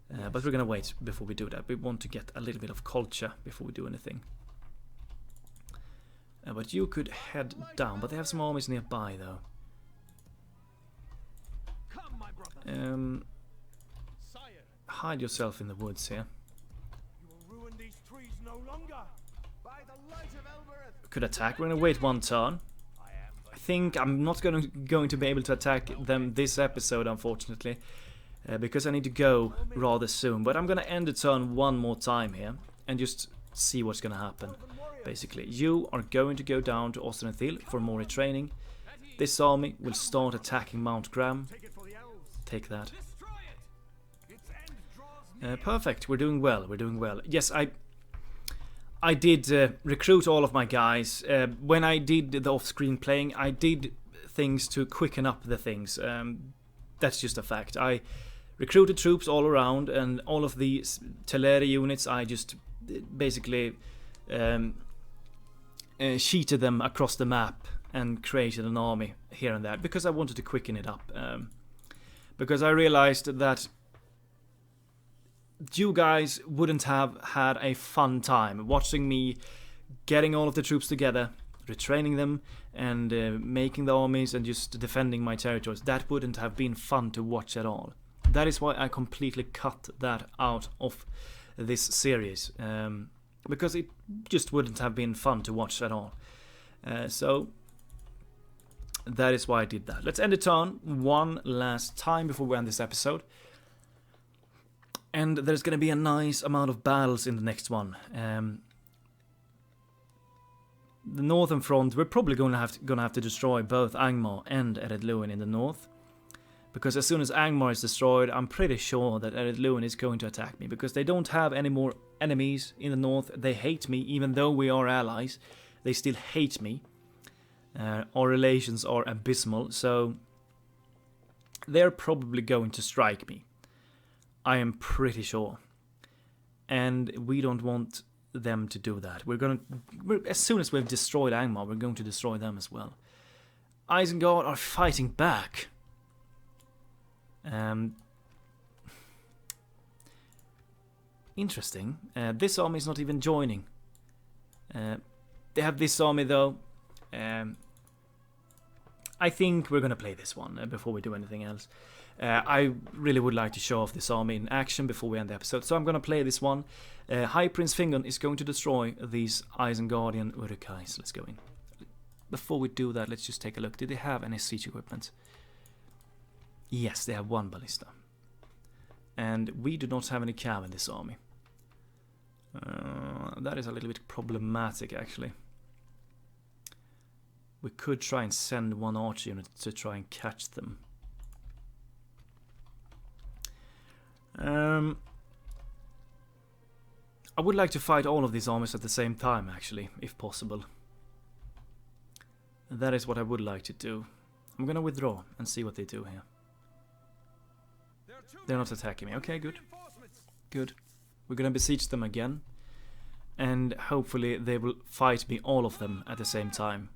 But we're gonna wait before we do that. We want to get a little bit of culture before we do anything. But you could head down, but they have some armies nearby though. Hide yourself in the woods here. Could attack. We're gonna wait one turn. I think I'm not going to be able to attack them this episode, unfortunately. Because I need to go rather soon. But I'm gonna end the turn one more time here and just see what's gonna happen. Basically, you are going to go down to Ostenethil for more retraining. This army will start attacking Mount Graham. Take that. Perfect. We're doing well. We're doing well. Yes, I did recruit all of my guys. When I did the off-screen playing, I did things to quicken up the things. That's just a fact. I recruited troops all around, and all of the Teleri units, I just basically sheeted them across the map and created an army here and there, because I wanted to quicken it up. Because I realized that you guys wouldn't have had a fun time watching me getting all of the troops together, retraining them, and making the armies and just defending my territories. That wouldn't have been fun to watch at all. That is why I completely cut that out of this series, because it just wouldn't have been fun to watch at all. So that is why I did that. Let's end the turn one last time before we end this episode. And there's going to be a nice amount of battles in the next one. The northern front, we're probably going to have to destroy both Angmar and Eregion in the north. Because as soon as Angmar is destroyed, I'm pretty sure that Eregion is going to attack me. Because they don't have any more enemies in the north. They hate me, even though we are allies. They still hate me. Our relations are abysmal, so they're probably going to strike me. I am pretty sure. And we don't want them to do that. As soon as we've destroyed Angmar, we're going to destroy them as well. Isengard are fighting back. Interesting. This army is not even joining. They have this army though. I think we're gonna play this one before we do anything else. I really would like to show off this army in action before we end the episode, so I'm gonna play this one. High Prince Fingon is going to destroy these Isengardian Urukais. Let's go in. Before we do that, let's just take a look. Did they have any siege equipment? Yes, they have one ballista. And we do not have any cav in this army. That is a little bit problematic, actually. We could try and send one archer unit to try and catch them. I would like to fight all of these armies at the same time, actually, if possible. That is what I would like to do. I'm gonna withdraw and see what they do here. They're not attacking me. Okay, good. Good. We're gonna besiege them again. And hopefully they will fight me, all of them, at the same time.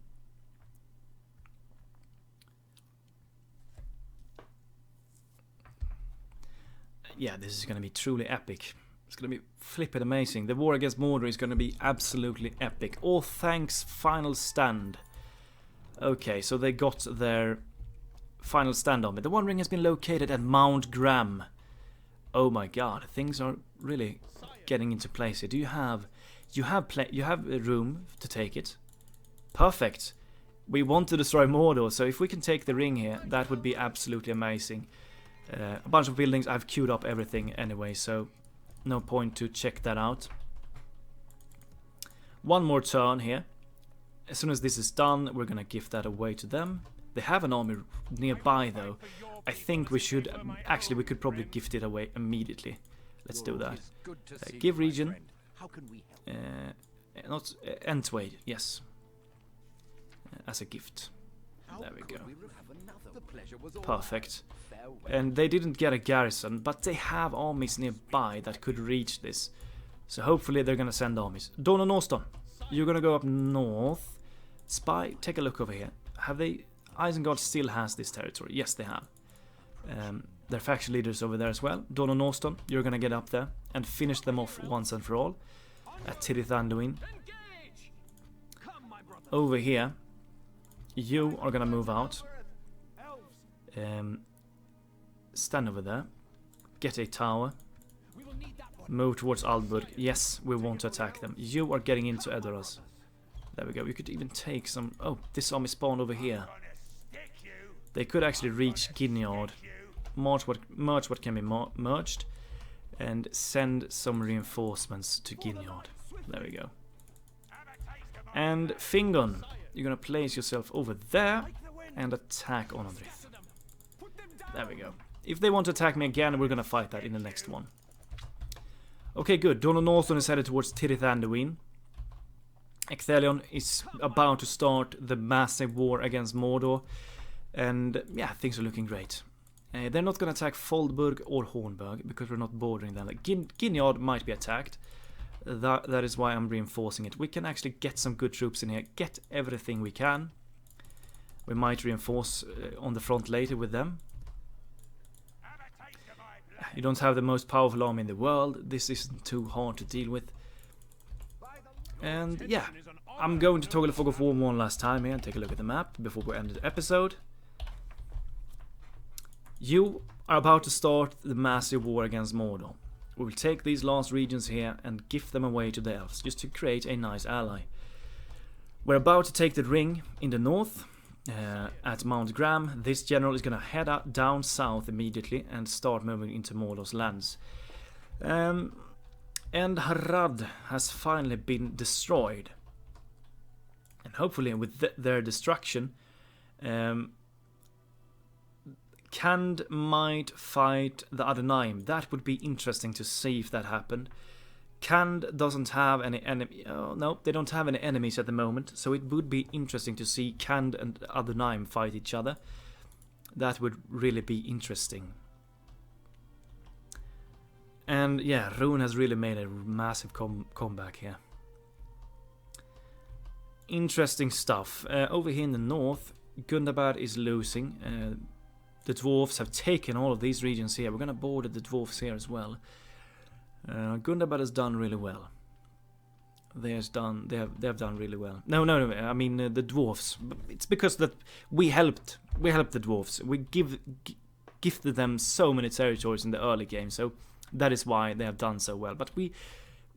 Yeah, this is going to be truly epic. It's going to be flippin' amazing. The war against Mordor is going to be absolutely epic. All thanks final stand. Okay, so they got their final stand on me. The One Ring has been located at Mount Graham. Oh my god, things are really getting into place here. Do you have a room to take it? Perfect. We want to destroy Mordor, so if we can take the ring here, that would be absolutely amazing. A bunch of buildings, I've queued up everything anyway, so no point to check that out. One more turn here. As soon as this is done, we're gonna give that away to them. They have an army nearby though. I think we should, actually we could probably gift it away immediately. Let's do that. Give region. Not Entwade, yes. As a gift. There we go. Perfect. And they didn't get a garrison, but they have armies nearby that could reach this. So hopefully they're gonna send armies. Dawn and Norston, you're gonna go up north. Spy, take a look over here. Have they... Isengard still has this territory. Yes, they have. Their faction leaders over there as well. Dawn and Norston, you're gonna get up there and finish them off once and for all. At Tirith. Over here, you are gonna move out. Stand over there. Get a tower. Move towards Aldburg. Yes, we want to attack them. You are getting into Edoras. There we go. You could even take some... Oh, this army spawned over here. They could actually reach Ginyard. Merge what can be merged. And send some reinforcements to Ginyard. There we go. And Fingon, you're gonna place yourself over there and attack Onodrith. There we go. If they want to attack me again, we're gonna fight that in the next one. Okay, good. Dawn of Northern is headed towards Tirith. Exile is about to start the massive war against Mordor, and yeah, things are looking great. They're not going to attack Foldburg or Hornburg because we're not bordering them. Like, Ginyard might be attacked. That is why I'm reinforcing it. We can actually get some good troops in here, get everything we can. We might reinforce on the front later with them. You don't have the most powerful army in the world. This isn't too hard to deal with. And yeah, I'm going to toggle the Fog of War one last time here and take a look at the map before we end the episode. You are about to start the massive war against Mordor. We will take these last regions here and give them away to the elves, just to create a nice ally. We're about to take the ring in the north, at Mount Graham. This general is going to head down south immediately and start moving into Mordor's lands. And Harad has finally been destroyed. And hopefully with their destruction, Khand might fight the Adonai. That would be interesting to see if that happened. Khand doesn't have any enemy. Oh, no, they don't have any enemies at the moment. So it would be interesting to see Khand and Adonai fight each other. That would really be interesting. And yeah, Rune has really made a massive comeback here. Interesting stuff. Over here in the north, Gundabad is losing. The dwarves have taken all of these regions here. We're going to border the dwarves here as well. Gundabad has done really well. They have done really well. No. I mean the dwarves. It's because that we helped the dwarves. We gifted them so many territories in the early game. So that is why they have done so well. But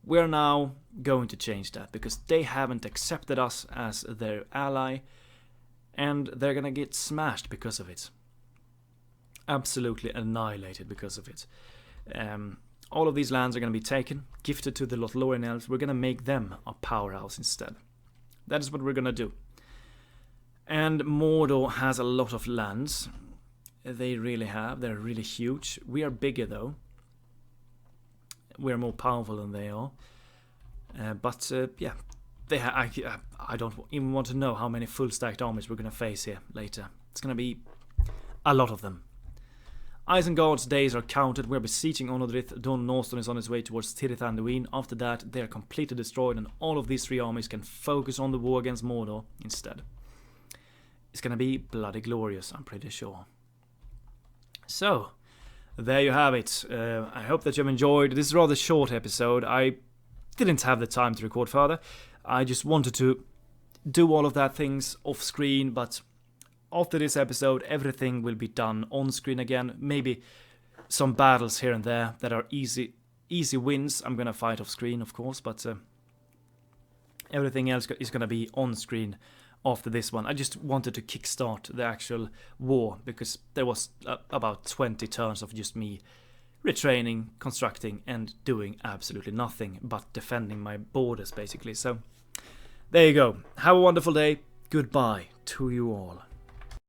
we're now going to change that because they haven't accepted us as their ally, and they're gonna get smashed because of it. Absolutely annihilated because of it. All of these lands are going to be taken, gifted to the Lothlorien elves. We're going to make them a powerhouse instead. That is what we're going to do. And Mordor has a lot of lands. They really have. They're really huge. We are bigger though. We're more powerful than they are. But yeah, I don't even want to know how many full stacked armies we're going to face here later. It's going to be a lot of them. Isengard's days are counted. We're besieging Onodrith. Don Norston is on his way towards Tirith and Anduin. After that, they are completely destroyed, and all of these three armies can focus on the war against Mordor instead. It's gonna be bloody glorious, I'm pretty sure. So, there you have it. I hope that you've enjoyed. This is a rather short episode. I didn't have the time to record further. I just wanted to do all of that things off screen, but after this episode, everything will be done on screen again. Maybe some battles here and there that are easy wins. I'm gonna fight off screen, of course, but everything else is gonna be on screen after this one. I just wanted to kickstart the actual war because there was about 20 turns of just me retraining, constructing, and doing absolutely nothing but defending my borders, basically. So there you go. Have a wonderful day. Goodbye to you all.